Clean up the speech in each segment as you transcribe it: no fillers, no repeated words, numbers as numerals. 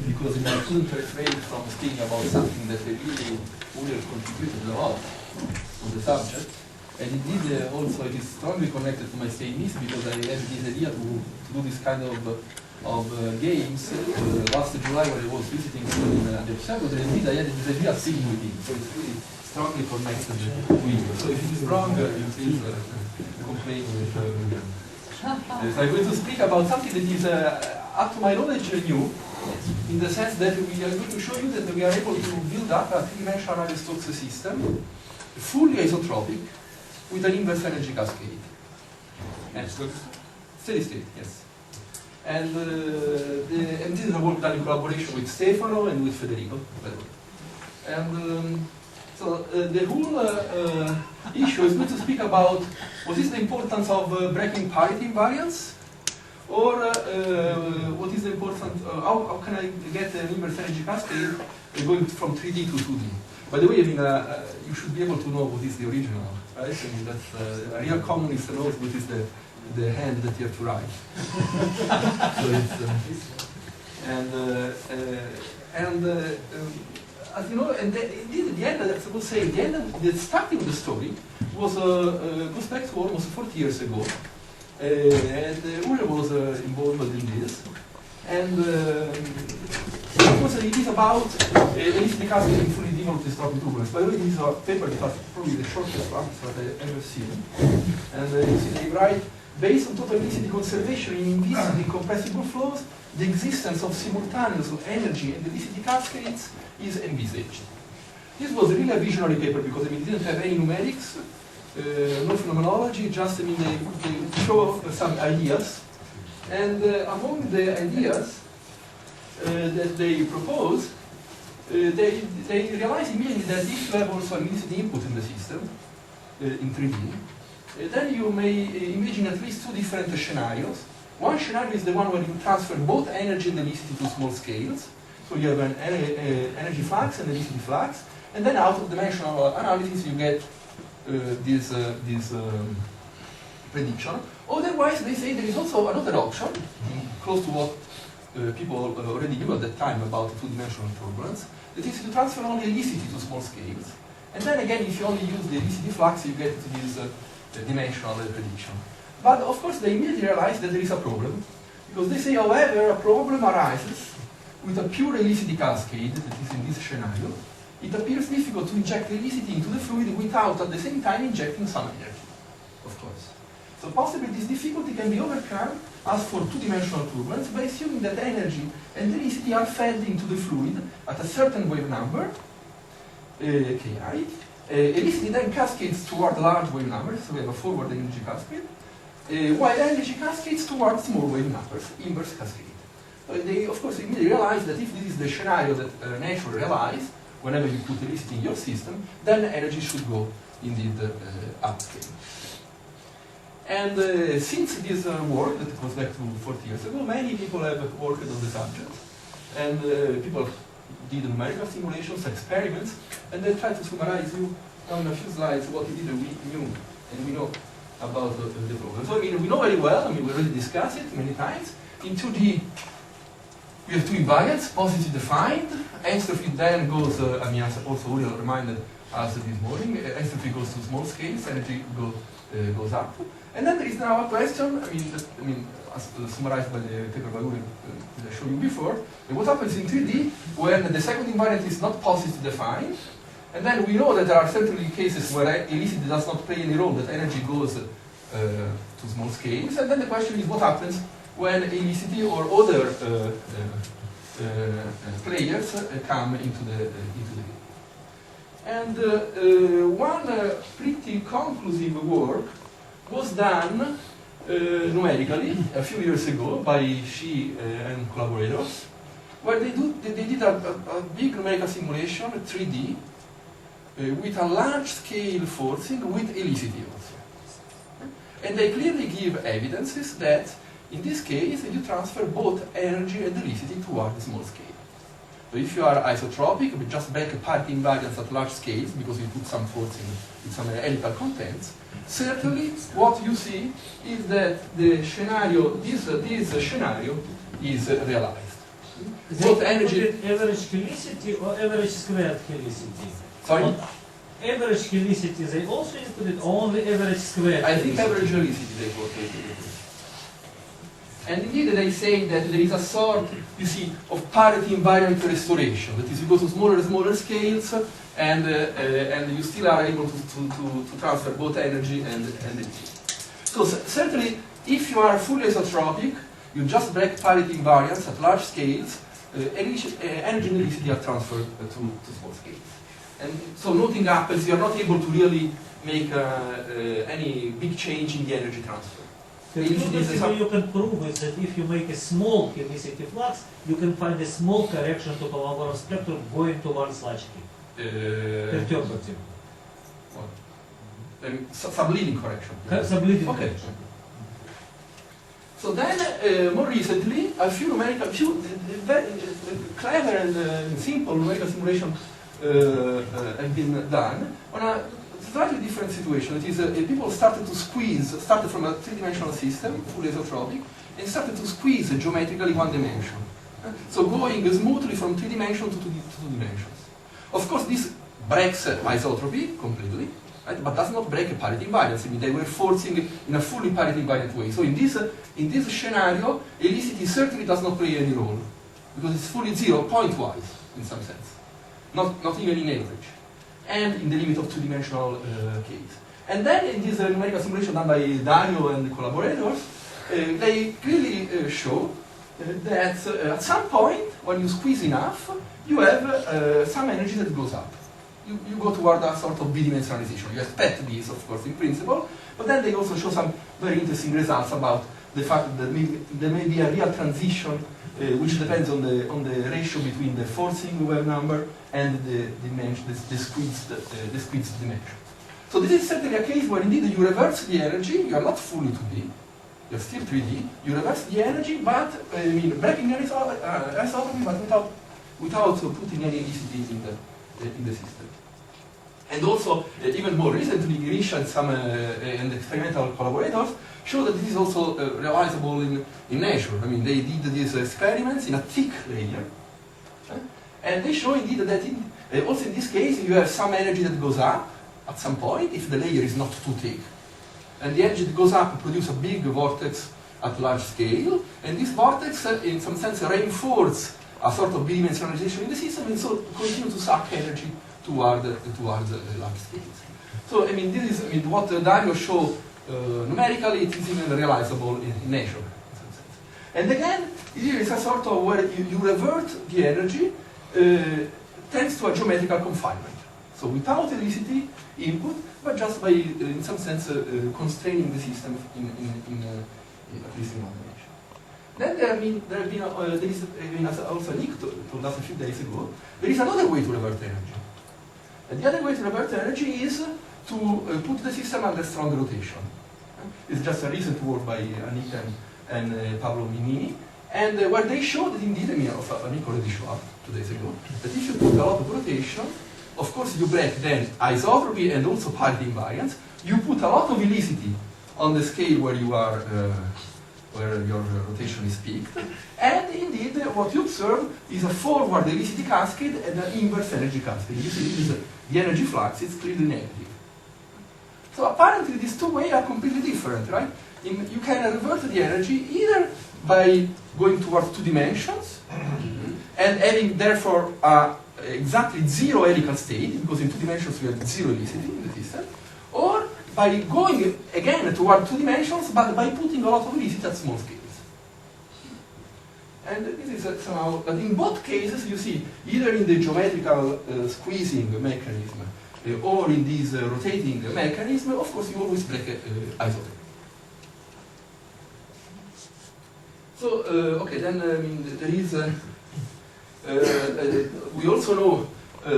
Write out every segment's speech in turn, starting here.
because I couldn't refrain from speaking about something that really would have contributed a lot to the subject. And indeed, also it is strongly connected to my staying because I had this idea to do this kind of games last July when I was visiting the observatory. Indeed, I had this idea of singing with him, so it's really strongly connected to him. So if it is wrong, you please complain with so I'm going to speak about something that is, up to my knowledge, new, in the sense that we are going to show you that we are able to build up a three-dimensional Navier-Stokes system, fully isotropic, with an inverse energy cascade. And steady state, yes. And this is a work done in collaboration with Stefano and with Federico, by the way. And so the whole issue is going to speak about what is the importance of breaking parity invariance, or what is the importance, how can I get an inverse energy cascade going from 3D to 2D. By the way, I mean, you should be able to know what is the original, right? I mean, that's, a real communist knows what is the hand that you have to write. So it's, as you know, and indeed, at the end, I suppose say, the starting of the story was goes back to almost 40 years ago, and Ule was involved in this, and of course it is about elicity cascading fully developed dystrophic turbulence. By the way, this is a paper that was probably the shortest one that I ever seen, and you see they write, based on total elicity conservation in invisibly compressible flows, the existence of simultaneous energy and elicity cascades is envisaged. This was really a visionary paper because I mean, it didn't have any numerics, no phenomenology, just I mean, they show some ideas. And among the ideas that they propose, they realize immediately that if you have also an elicity input in the system, in 3D, then you may imagine at least two different scenarios. One scenario is the one where you transfer both energy and elicity to small scales. So you have an energy flux and elicity flux, and then out of dimensional analysis you get this prediction. Otherwise, they say there is also another option, close to what people already knew at that time about two-dimensional turbulence, that is to transfer only elicity to small scales. And then again, if you only use the elicity flux, you get this dimensional prediction. But of course, they immediately realize that there is a problem, because they say, however, a problem arises with a pure elicity cascade, that is in this scenario. It appears difficult to inject elicity into the fluid without at the same time injecting some energy, of course. So possibly this difficulty can be overcome as for two-dimensional turbulence by assuming that energy and elicity are fed into the fluid at a certain wave number, Ki. Elicity then cascades toward large wave numbers, so we have a forward energy cascade, while energy cascades toward small wave numbers, inverse cascade. They, of course, immediately realize that if this is the scenario that nature realizes, whenever you put elicity in your system, then energy should go indeed upscale. And since this work, that goes back to 40 years ago, many people have worked on the subject. And people did numerical simulations, experiments, and they tried to summarize you now in a few slides what it is that we knew and we know about the problem. So I mean, we know very well, I mean, we already discussed it many times. In 2D, we have two invariants, positively defined. Entropy then goes, I mean, as also Uriel reminded us this morning, entropy goes to small scales, energy goes up. And then there is now a question, I mean, as summarized by the paper by Uriel that I showed you before, what happens in 3D when the second invariant is not positively defined, and then we know that there are certainly cases where elicity does not play any role, that energy goes to small scales, and then the question is what happens when elicity or other players come into the game. And one pretty conclusive work was done numerically a few years ago by Xi and collaborators, where they did a big numerical simulation, 3D, with a large-scale forcing with elicity also. And they clearly give evidences that in this case, you transfer both energy and elicity toward the small scale. So if you are isotropic, but just back parity invariance at large scales, because you put some forcing with some helical contents, certainly what you see is that the scenario, this scenario is realized. Both energy. Average helicity or average squared helicity? Sorry? On average helicity they also included only average squared? I think average helicity they both included. And indeed they say that there is a sort, you see, of parity invariant restoration. That is, you go to smaller and smaller scales, and you still are able to transfer both energy and heat. So certainly, if you are fully isotropic, you just break parity invariance at large scales, energy and helicity are transferred to small scales. And so nothing happens, you are not able to really make any big change in the energy transfer. The way you can prove is that if you make a small helicity flux, you can find a small correction to Kolmogorov spectrum going towards large scale. Perturbative. Subleading correction. Subleading okay. correction. So then, more recently, a few very clever and simple numerical simulations have been done on a slightly different situation. It is people started from a three-dimensional system, fully isotropic, and started to squeeze geometrically one dimension. So going smoothly from 3 dimensions to 2 dimensions. Of course, this breaks isotropy completely, right? But does not break a parity invariance. I mean, they were forcing in a fully parity invariant way. So in this scenario, helicity certainly does not play any role, because it's fully zero point-wise in some sense, not even in average, and in the limit of 2-dimensional case. And then in this numerical simulation done by Dario and collaborators, they clearly show that at some point, when you squeeze enough, you have some energy that goes up. You go toward a sort of bidimensionalization. You expect this, of course, in principle, but then they also show some very interesting results about the fact that there may be a real transition which depends on the ratio between the forcing wave number and the squeezed dimension. So this is certainly a case where indeed you reverse the energy. You are not fully 2D. You're still 3D. You reverse the energy, but I mean breaking any isotropy, but without putting any helicity in the system. And also, even more recently, Grisha and some and experimental collaborators show that this is also realizable in nature. I mean, they did these experiments in a thick layer, and they show indeed that also in this case you have some energy that goes up at some point if the layer is not too thick. And the energy that goes up produces a big vortex at large scale, and this vortex, in some sense, reinforces a sort of bidimensionalization in the system, and so continue to suck energy towards large scales. So, I mean, this is what Dario showed numerically. It is even realizable in nature, in some sense. And again, here is a sort of where you revert the energy thanks to a geometrical confinement. So without helicity input, but just by, in some sense, constraining the system in at least in one dimension. Then there is also Nick told us a few days ago, there is another way to revert energy. And the other way to revert energy is to put the system under strong rotation. It's just a recent work by Nick and Pablo Minini, and where they showed that indeed, Nick already showed up 2 days ago, that if you put a lot of rotation, of course you break then isotropy and also parity invariance, you put a lot of helicity on the scale where you are where your rotation is peaked, and indeed what you observe is a forward helicity cascade and an inverse energy cascade. You see the energy flux is clearly negative. So apparently these two ways are completely different, right? You can revert the energy either by going towards 2 dimensions and having therefore exactly zero helical state, because in 2 dimensions we have zero helicity in the system, or by going again toward 2 dimensions, but by putting a lot of helicity at small scales. And this is somehow, but in both cases you see, either in the geometrical squeezing mechanism or in this rotating mechanism, of course you always break isotropy. So, okay, then there is, we also know,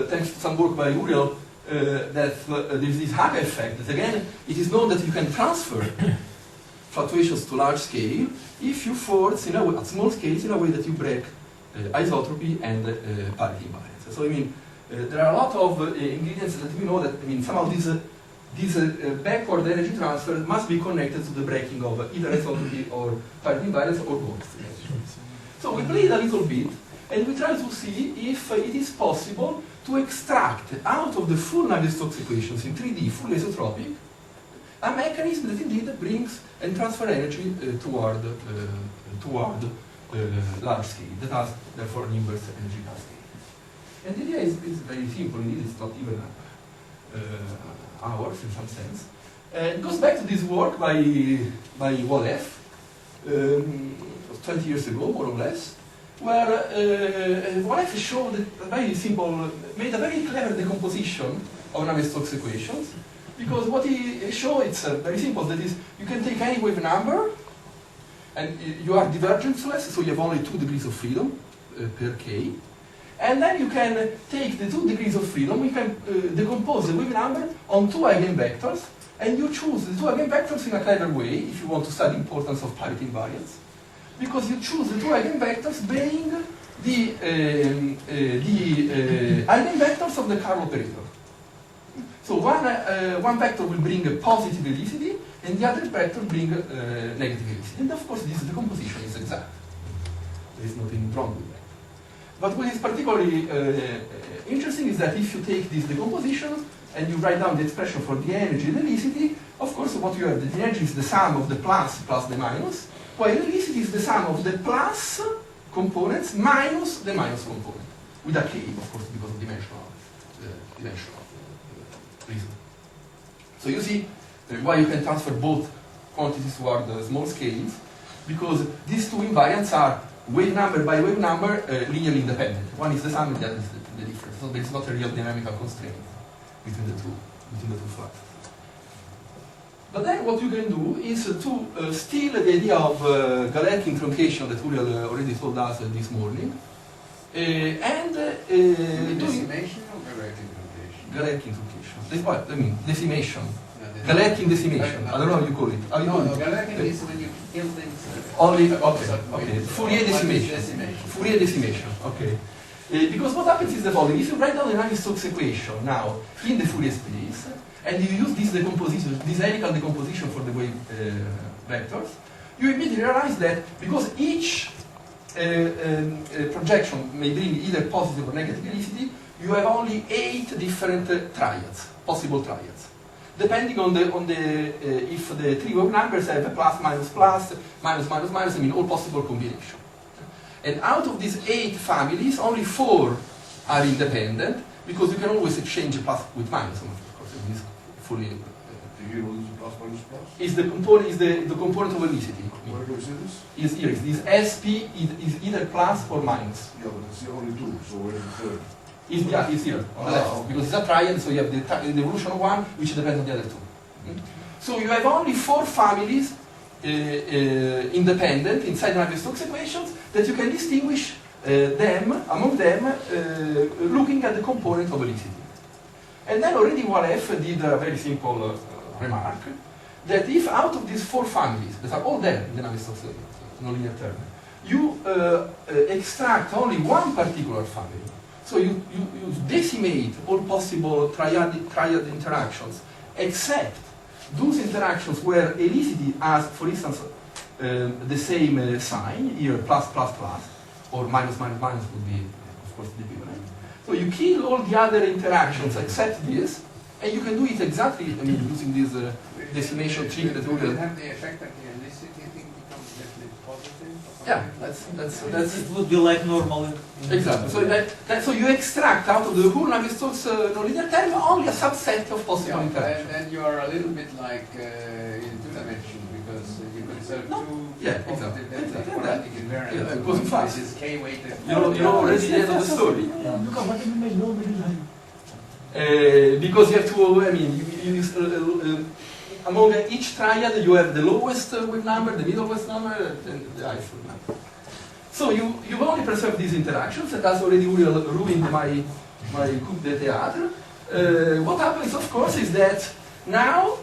thanks to some work by Uriel, that there is this Haga effect, that again, it is known that you can transfer fluctuations to large scale if you force, at small scales, in a way that you break isotropy and parity invariance. So, I mean, there are a lot of ingredients that we know that, somehow this backward energy transfer must be connected to the breaking of either isotropy or parity invariance or both. So we played a little bit, and we try to see if it is possible to extract out of the full Navier-Stokes equations in 3D, fully isotropic, a mechanism that indeed brings and transfer energy toward large scale, that has therefore an inverse energy cascade. And the idea is very simple, indeed it's not even ours in some sense. It goes back to this work by Wolef, 20 years ago, more or less, where Wolef showed a very simple, made a very clever decomposition of Navier-Stokes equations, because what he showed, it's very simple, that is, you can take any wave number, and you are divergenceless, so you have only 2 degrees of freedom per k, and then you can take the 2 degrees of freedom, you can decompose the wave number on 2 eigenvectors, and you choose the 2 eigenvectors in a clever way, if you want to study importance of parity invariance, because you choose the 2 eigenvectors being the eigenvectors of the Karl operator. So one vector will bring a positive helicity, and the other vector bring negative helicity. And of course, this decomposition is exact. There is nothing wrong with that. But what is particularly interesting is that if you take these decompositions and you write down the expression for the energy and the helicity, of course, what you have, the energy is the sum of the plus the minus, while the helicity is the sum of the plus components minus the minus component, with a k, of course, because of dimensional reason. So you see why you can transfer both quantities toward small scales, because these 2 invariants are wave number by wave number linearly independent. One is the sum and the other is the difference. So there is not a real dynamical constraint between the two fluxes. But then what you can do is to steal the idea of Galerkin truncation that Uriel already told us this morning, and decimation or Galerkin truncation? Galerkin truncation. What? I mean, decimation. Galerkin decimation. I don't know how you call it. How you call it? Galerkin is when you kill things. Only, okay. Fourier decimation. Fourier decimation, okay. Because what happens is the following. If you write down the Navier-Stokes equation now in the Fourier space, and you use this decomposition, this helical decomposition for the wave vectors, you immediately realize that because each projection may bring either positive or negative helicity, you have only 8 different triads, possible triads, depending on if the 3 wave numbers have a plus, minus, plus, minus, minus, minus, I mean all possible combinations. And out of these 8 families, only 4 are independent, because you can always exchange plus with minus. Of course, it is fully. You use plus minus plus? Is the component of helicity? Where do you see this? Is here. This SP is either plus or minus. Yeah, but it's only 2. So where is the third? Is here on the left, okay. because it's a triad, so you have the evolution of one, which depends on the other 2. So you have only 4 families independent inside the Navier-Stokes equations that you can distinguish among them, looking at the component of helicity. And then already Wolef did a very simple remark, that if out of these 4 families, that are all there in the Navier-Stokes nonlinear term, you extract only one particular family, so you decimate all possible triad interactions, except those interactions where helicity has, for instance, the same sign, here plus, plus, plus, or minus, minus, minus would be, of course, the equivalent. So you kill all the other interactions except this, and you can do it exactly, I mean, using this decimation trick that will have the effect that the helicity thing becomes definitely positive? Yeah, that's It would be like normal. exactly. So so you extract out of the whole Navier-Stokes nonlinear term only a subset of possible interactions. And you are a little bit like in 2 dimensions, because you conserve 2 positive delta quadratic invariants. Because in fact, this is k weighted. You know already the end of the story. Because you have to, I mean, among each triad you have the lowest wave number, the middlewest number, and the highest wave number. So you only preserve these interactions, and that's already ruined my coup de théâtre. What happens, of course, is that now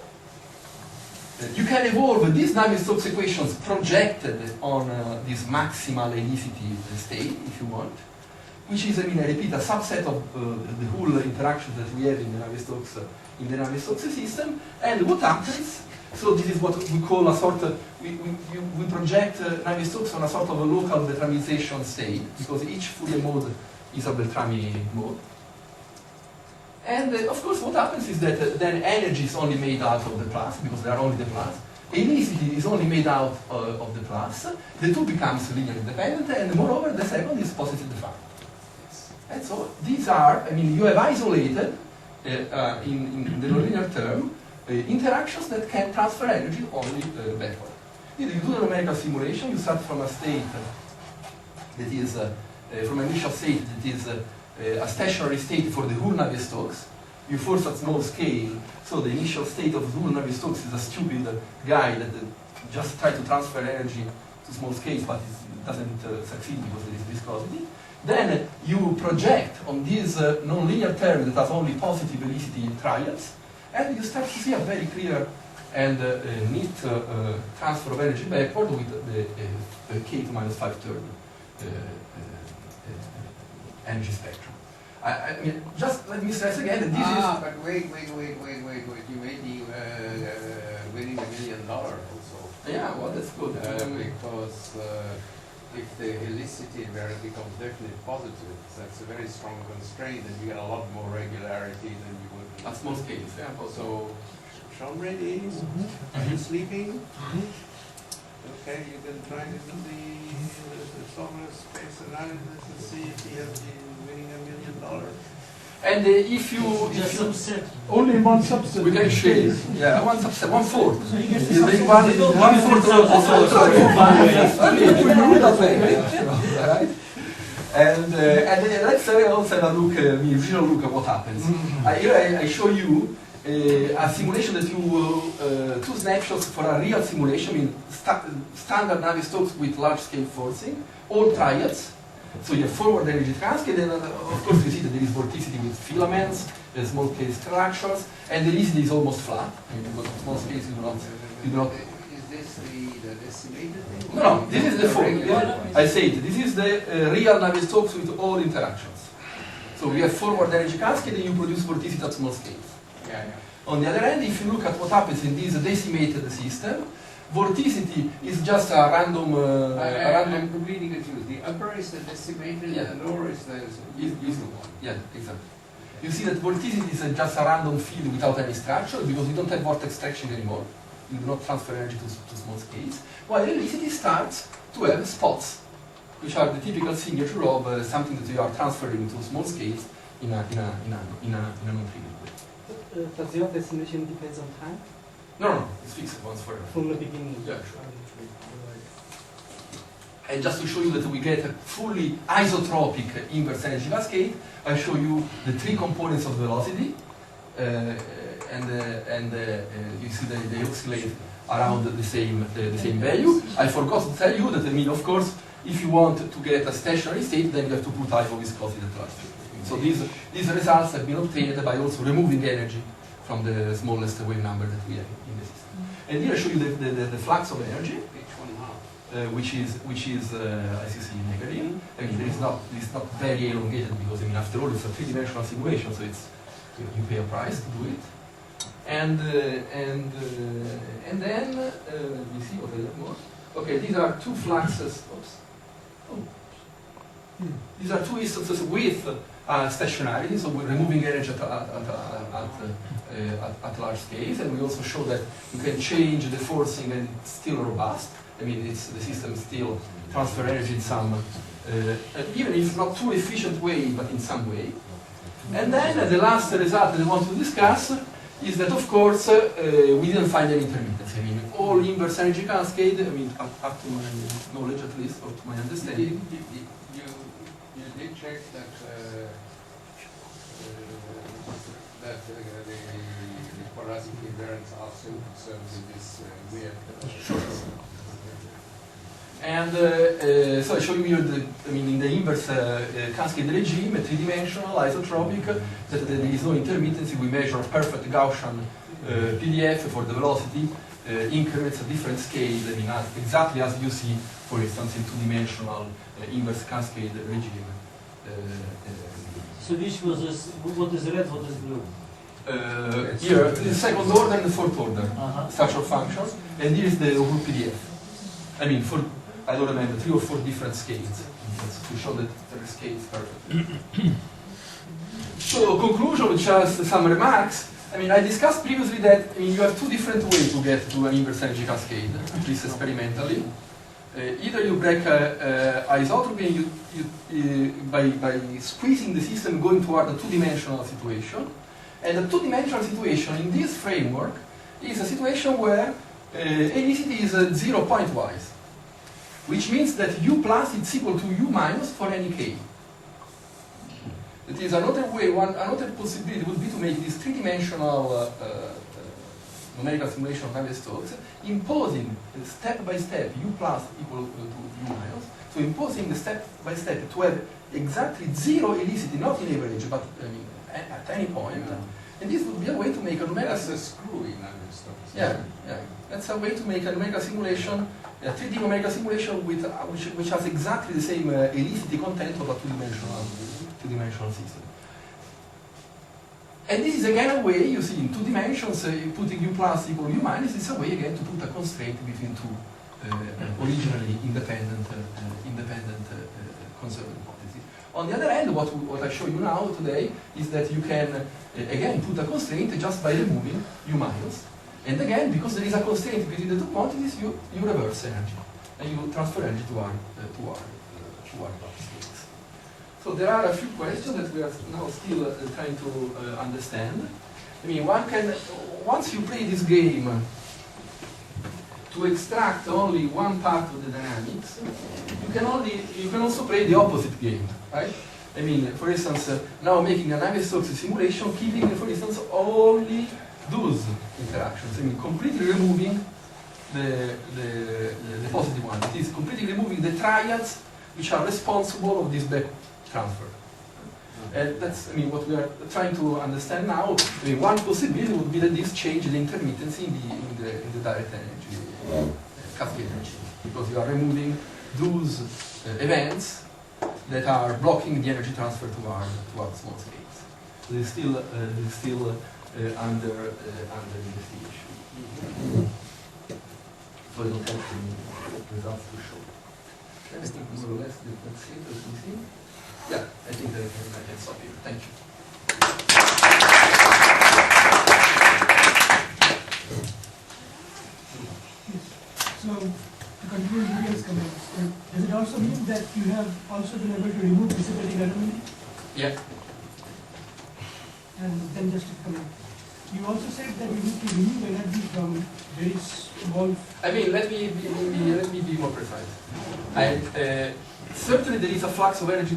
you can evolve these Navier-Stokes equations projected on this maximal helicity state, if you want, which is, I repeat, a subset of the whole interaction that we have in the Navier-Stokes system. And what happens? So this is what we call a sort of, we project Navier-Stokes on a sort of a local Beltramization state, because each Fourier mode is a Beltrami mode. And of course what happens is that then energy is only made out of the plus, because they are only the plus. Helicity is only made out of the plus. The two becomes linearly independent, and moreover the second is positive defined. And so these are, you have isolated in the nonlinear term interactions that can transfer energy only backward. You do a numerical simulation, you start from a state that is, from an initial state that is a stationary state for the whole Navier-Stokes. You force at small scale, so the initial state of the whole Navier-Stokes is a stupid guy that just tries to transfer energy to small scales, but it doesn't succeed because there is viscosity. Then you project on this nonlinear term that has only positive helicity triads, and you start to see a very clear and neat transfer of energy backward with the k to minus 5/3 energy spectrum. Just let me stress again that this is... but wait. You may be winning $1 million also. Yeah, well, that's good. Because if the helicity where it becomes definitely positive, that's a very strong constraint, and you get a lot more regularity than you would. At small scales, yeah. So, Sean ready? Are you sleeping? Okay, you can try to do the solar space analysis and see if he has been winning $1 million. And if you only one subset, we can share. Yeah, one subset, 1/4. So you get the You make one 1/4 of the right? And let's also have a look, visual look at what happens. Here I show you a simulation that you will, two snapshots for a real simulation, standard Navier-Stokes with large-scale forcing, all triads. So you have forward energy cascade, and of course you see that there is vorticity with filaments, there's small scale structures, and the helicity is almost flat. Because small scales you do not. Is this the decimated thing? No, this is the form. I say it. This is the real Navier-Stokes with all interactions. So we have forward energy cascade, and you produce vorticity at small scales. Yeah. On the other hand, if you look at what happens in this decimated system, vorticity is just a random. I'm completely confused. The upper is the decimated, and the lower is the one. Yeah, exactly. You see that vorticity is just a random field without any structure because we don't have vortex traction anymore. You do not transfer energy to small scales. While helicity starts to have spots, which are the typical signature of something that you are transferring to small scales in a non-trivial way. Does your destination depends on time? No, it's fixed once forever. From the beginning? Yeah, sure. And just to show you that we get a fully isotropic inverse energy cascade, I show you the three components of velocity, and you see that they oscillate around the same value. I forgot to tell you that, of course, if you want to get a stationary state, then you have to put hypoviscosity at large. So these results have been obtained by also removing energy from the smallest wave number that we have in the system. And here I show you the flux of energy, which is as you see, negative. It's not very elongated because after all it's a three-dimensional simulation, so you pay a price to do it. And then let me see what I have more. Okay, these are two fluxes. Oops. Oh. These are two instances with stationarity, so we're removing energy at large scales, and we also show that you can change the forcing and it's still robust. The system still transfer energy in some, even if not too efficient way, but in some way. And then the last result that I want to discuss is that, of course, we didn't find any intermittency. All inverse energy cascade, up to my knowledge at least, or to my understanding. You did check that the quartic invariants also conserved in this weird. Sure. And so I show you here in the inverse cascade regime, a three-dimensional, isotropic, that there is no intermittency. We measure perfect Gaussian PDF for the velocity increments at different scales, exactly as you see, for instance, in two-dimensional inverse cascade regime. So which was this, what is red, what is blue? Here, the second order and the fourth order structural functions, and here is the whole PDF. I mean, for, I don't remember, 3 or 4 different scales, to show that the scale is perfect. So, conclusion, just some remarks. I mean, I discussed previously that you have 2 different ways to get to an inverse energy cascade, at least experimentally. Either you break isotropy and by squeezing the system going toward a 2-dimensional situation. And the 2-dimensional situation in this framework is a situation where anicity is 0 point-wise, which means that u plus is equal to u minus for any k. That is another way, another possibility would be to make this 3-dimensional numerical simulation of Navier-Stokes, imposing step by step u plus equal to u minus. So imposing the step by step to have exactly 0 helicity, not in average, but I mean, at any point. And this would be a way to make a numerical screw in Navier-Stokes. Yeah. That's a way to make a numerical simulation, a 3D numerical simulation with which has exactly the same helicity content of a 2-dimensional system. And this is again a way, you see, in 2 dimensions, putting u plus equal u minus is a way again to put a constraint between 2 originally independent conservative hypotheses. On the other hand, what I show you now today is that you can again put a constraint just by removing u minus. And again, because there is a constraint between the 2 quantities, you reverse energy and you transfer energy to our states. So there are a few questions that we are now still trying to understand. I mean, one can, once you play this game to extract only one part of the dynamics, you can also play the opposite game, right? I mean, for instance, now making a Navier-Stokes simulation, keeping, for instance, only those interactions. I mean, completely removing the positive one. It is completely removing the triads which are responsible of this back transfer. And that's, I mean, what we are trying to understand now. I mean, one possibility would be that this change the intermittency in the direct energy, cascade energy, because you are removing those events that are blocking the energy transfer toward small scales. So it's still under investigation. So I don't have any results to show. I think more or less that's it. Let me see. Yeah, I think that I can stop here. Thank you. So, to conclude Julian's comments, does it also mean that you have also been able to remove dissipating anomaly? Yeah. And then just to comment, you also said that you need to remove energy from very small. I mean, let me be more precise. Certainly, there is a flux of energy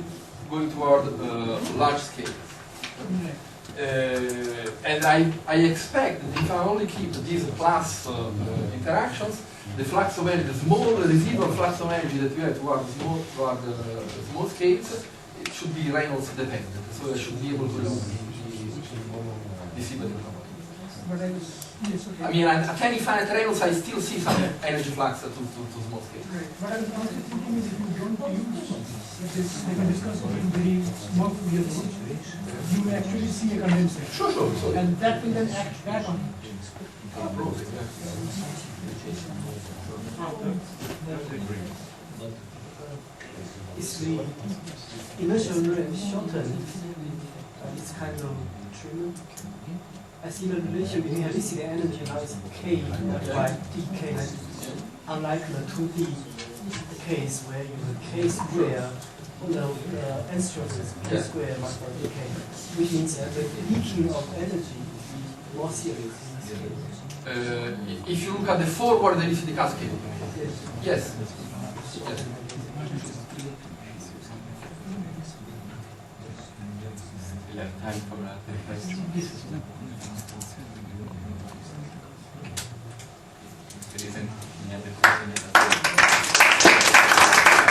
going toward large scales. And I expect that if I only keep these plus interactions, the flux of energy, the small residual flux of energy that we have toward small scales, it should be Reynolds dependent. So I should be able to remove the dissipative anomaly. Yes, okay. I mean, at any finite Reynolds, I still see some energy flux to small scales. Right. But I was also thinking is if you don't use this, like I discussed in very small Fourier nodes, you will actually see a condenser. Sure. And that will then act back on it. Is the initial range shortened? It's kind of trivial. I see the relation between helicity and energy now is k by dk, unlike the 2D case where you have k square, the n-stroke is k square multiplied by dk, which means that the leaking of energy is more serious in this case. If you look at the forward helicity cascade, yes. We have time for another question.